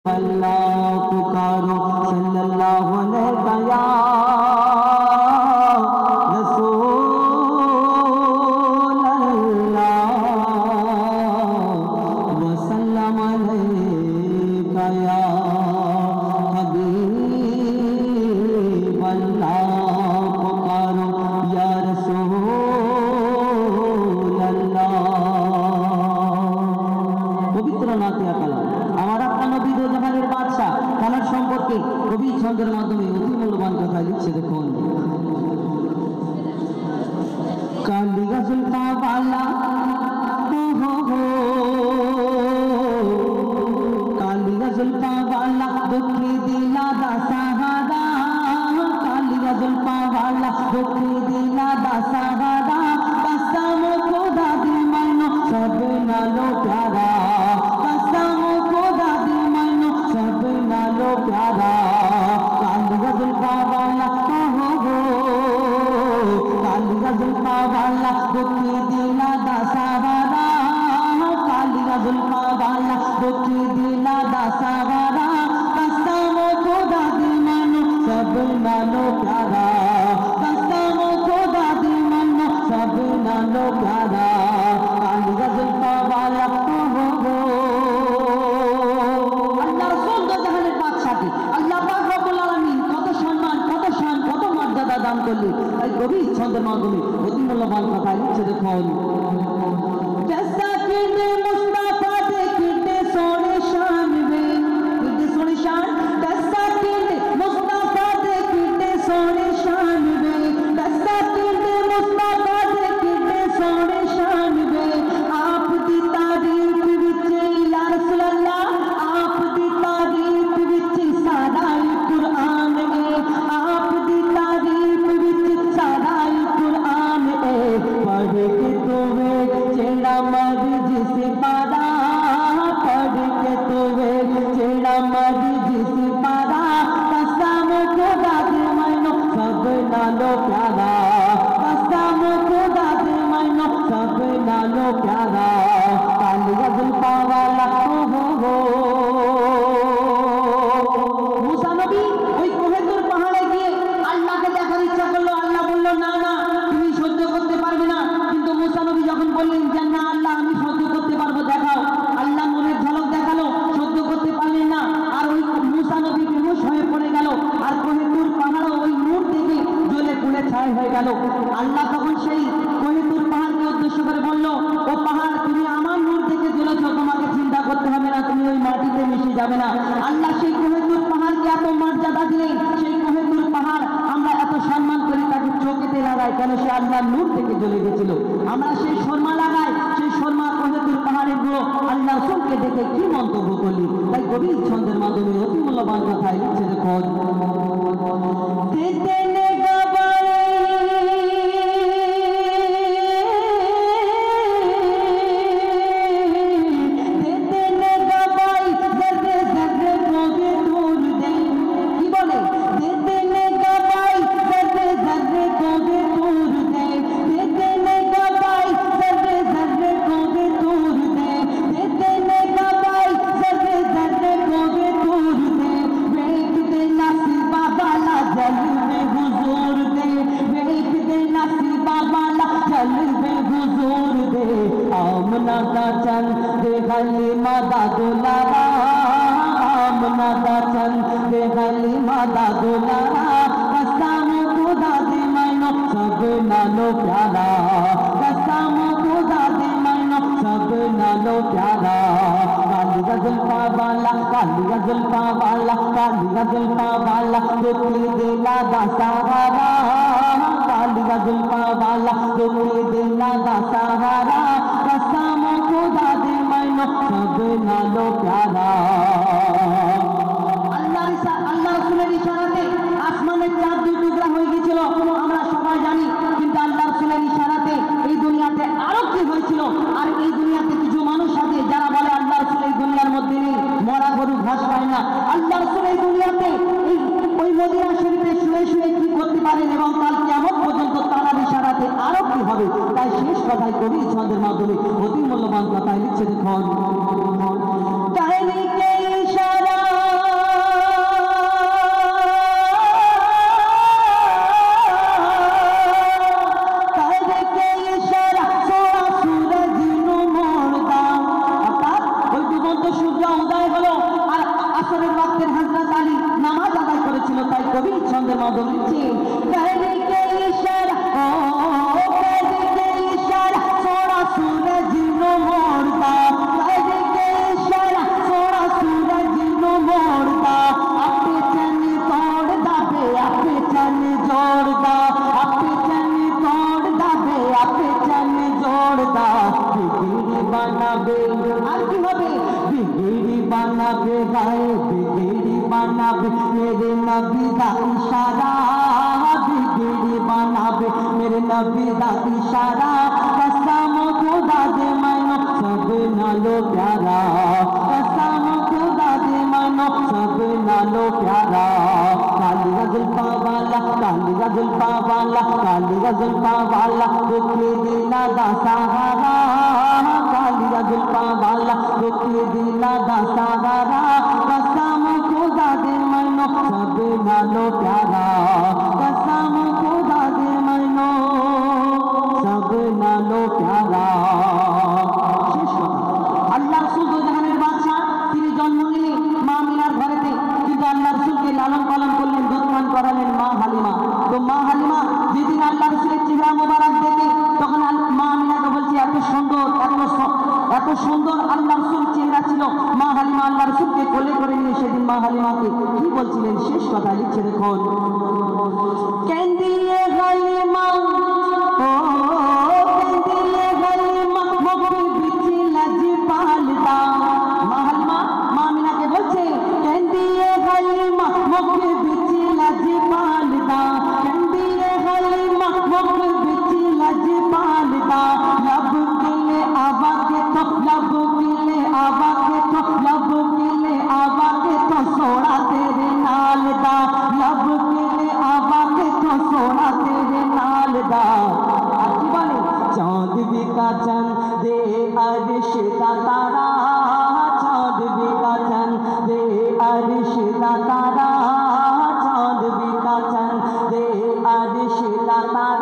अल्लाह पुकारो सल्लल्लाहु अलैहि या रसूल अल्लाह वसल्लम अलैका या हबीब अल्लाह पुकारो या रसूल अल्लाह। पवित्र नातिया कलाम আমার আপনার নবী দো জাহানের বাদশা তার সম্পর্কে কবি ছন্দের মাধ্যমে অতি মূল্যবান কথা লিখছে। দেখুন, কালি গাজল পাওয়ালা কালি গাজল পাওয়ালা দুঃখী দিলা দা সাহারা কালি গাজল পাওয়ালা দুঃখী দিলা দা সাহারা কসম খোদা দি মানো সব নালো প্যারা কসম খোদা দি মানো সব নালো প্যারা কালি গাজল পাওয়ালা काली गजल पावाला दुखी दिला दा सहारा काली गजल पावाला दुखी दिला दा सहारा कसम खुदा दी मानो सब नालो प्यारा कसम खुदा दी मानो सब नालो प्यारा काली गजल पावाला अल्लाह रसूल दो जहाনের बादशाह की अल्लाह पाक रब्बुल आलामीन কত সম্মান কত শান কত মর্যাদা দান করলি। তাই কবি ছন্দের মাধ্যমে অতি মূল্যবান কথা লিখছে। দেখুন, जैसा किने मुस्तफा दे किने सोने शान वे किने सोने शान जैसा किने मुस्तफा दे किने सोने शान वे जैसा किने मुस्तफा दे किने सोने शान वे आप दी तारीफ विच या रसूल अल्लाह आप दी तारीफ विच सारा कुरान है आप दी तारीफ विच सारा कुरान है पढ़ के तुम्हें चेड़ा मर्जी जिसे पारा पढ़ के तुम्हें चेड़ा मर्जी जिसे पारा कसम खुदा दे मानो सब नालो प्यारा कसम खुदा दे मानो सब नालो प्यारा काली गजल पावाला मूसा नबी ওই কোহেতুর পাহাড়ে গিয়ে আল্লাহকে দেখার ইচ্ছা করলো। আল্লাহ বলল না না তুমি সহ্য করতে পারবে না। কিন্তু মুসা নবী যখন বললেন যে না আল্লাহ আমি সহ্য করতে পারবো দেখাও, আল্লাহ নূরের ঝলক দেখালো, সহ্য করতে পারলেন না। আর ওই মুসা নবী বেহুশ হয়ে পড়ে গেল। আর কোহেতুর পাহাড়ও ওই নূর থেকে জ্বলে পুড়ে ছাই হয়ে গেল। আল্লাহ তখন সেই কোহেতুর পাহাড়কে উদ্দেশ্য করে বলল, ও পাহাড় তুমি আমার নূর থেকে জ্বলেছো, তোমাকে চিন্তা করতে হবে না, তুমি ওই মাটিতে মিশে যাবে না। আল্লাহ সেই কোহেতুর পাহাড়কে এত মর্যাদা দিলেন, সেই কোহেতুর পাহাড় আমরা এত সম্মান করি, তাকে চোখেতে লাগাই কেন? সে আল্লাহর নূর থেকে জ্বলে গেছিল। আমরা সেই শর্মা লাগাই, সেই শর্মা কোহেতুর পাহাড়ের গুলো আল্লাহ রাসূলকে দেখে কি মন্তব্য করলি। তাই কবি ছন্দের মাধ্যমে অতি মূল্যবান কথাই লিখছে। দেখুন, आमना का चंद बेगली मादा दुलारा आमना का चंद बेगली मादा दुलारा कसम खुदा दे मानो सब नालो प्यारा कसम खुदा दे मानो सब नालो प्यारा काली गजल पावाला काली गजल पावाला काली गजल पावाला दुखी दिला दा सहारा काली गजल पावाला दुखी दिला दा सहारा कसम खुदा दे मानो सब नालो प्यारा। আল্লাহ রাসূলের ইশারাতে আসমানের চাঁদ দুই টুকরা হয়ে গিয়েছিল, আমরা সবাই জানি। কিন্তু আল্লাহ রাসূলের ইশারাতে এই দুনিয়াতে আরো কি হয়েছিল। আর এই দুনিয়াতে কিছু মানুষ আছে যারা বলে আল্লাহ রাসূল এই দুনিয়ার মধ্যে নেই, মরা গরু ঘাস পায় না। আল্লাহ রাসূল এই দুনিয়াতে ওই মদিনা শরীফে শুয়ে শুয়ে কি করতে পারেন এবং কাল কিয়ামত পর্যন্ত তারা কথায় লিখছে দেখুন তাহরিকে ইশারা তাহরিকে ইশারা সোরা সূরজ নুমরদা অর্থাৎ ওই ডুবন্ত সূর্য উদয় হলো আর আসরের ওয়াক্তের হযরত আলী নামাজ আদায় করেছিল তাই কবি ছন্দের মাধ্যমে লিখছে তাহরিকে ইশারা তাহরিকে ইশারা সোরা সূরজ নুমরদা তাহরিকে ইশারা সোরা সূরজ নুমরদা আপে চন তোड़ দাবে আপে চন জোड़ দা আপে চন তোड़ দাবে আপে চন জোड़ দা বিগড়ি বানাবে আর কি হবে বিগড়ি বানাবে গায়ে বিগড়ি বানাবে मेरे नबी दा इशारा बिगड़ी बनावे मेरे नबी दा इशारा कसम खुदा दे मानो सब नालो प्यारा कसम खुदा दे मानो सब नालो प्यारा काली जुल्फा वाला काली जुल्फा वाला काली जुल्फा वाला रुके दिला दा सहारा काली जुल्फा वाला रुके दिला दा सहारा कसम खुदा दे मानो सब नालो प्यारा कसम खुदा दे मानो सब नालो प्यारा শেষ কথা আল্লাহ রাসূল দো জাহানের বাদশা তিনি জন্ম নিলেন মা আমিনার ঘরেতে কিন্তু আল্লাহ রাসূলকে লালন পালন করলেন দুধ পান করালেন মা হালিমা তো মা হালিমা যেদিন আল্লাহ রাসূলের চেহারা মোবারক দেখে তখন মা আমিনাকে বলছে এত সুন্দর আল্লাহ রাসূল চেহারা ছিল মা হালিমা আল্লাহ রাসূলকে কোলে করে নিয়ে সেদিন মা হালিমাকে কি বলছিলেন শেষ কথা লিখছে দেখুন কেন্দিয়ে হালিমা ও কেন্দিয়ে হালিমা মুখে বিচি লাজ পালদা মা হালিমা মা আমিনাকে বলছে কেন্দিয়ে হালিমা মুখে বিচি লাজ পালদা কেন্দিয়ে হালিমা মুখে বিচি লাজ পালদা लब किले आवा के तो लब किले आवा के तो लब किले आवा के तो सोना तेरे नाल दा लब किले आवा के तो सोना तेरे नाल दा आखी बोले चांद भी का चंद दे अर्श का तारा चांद भी का चंद दे अर्श का तारा चांद भी का चंद दे अर्श का तारा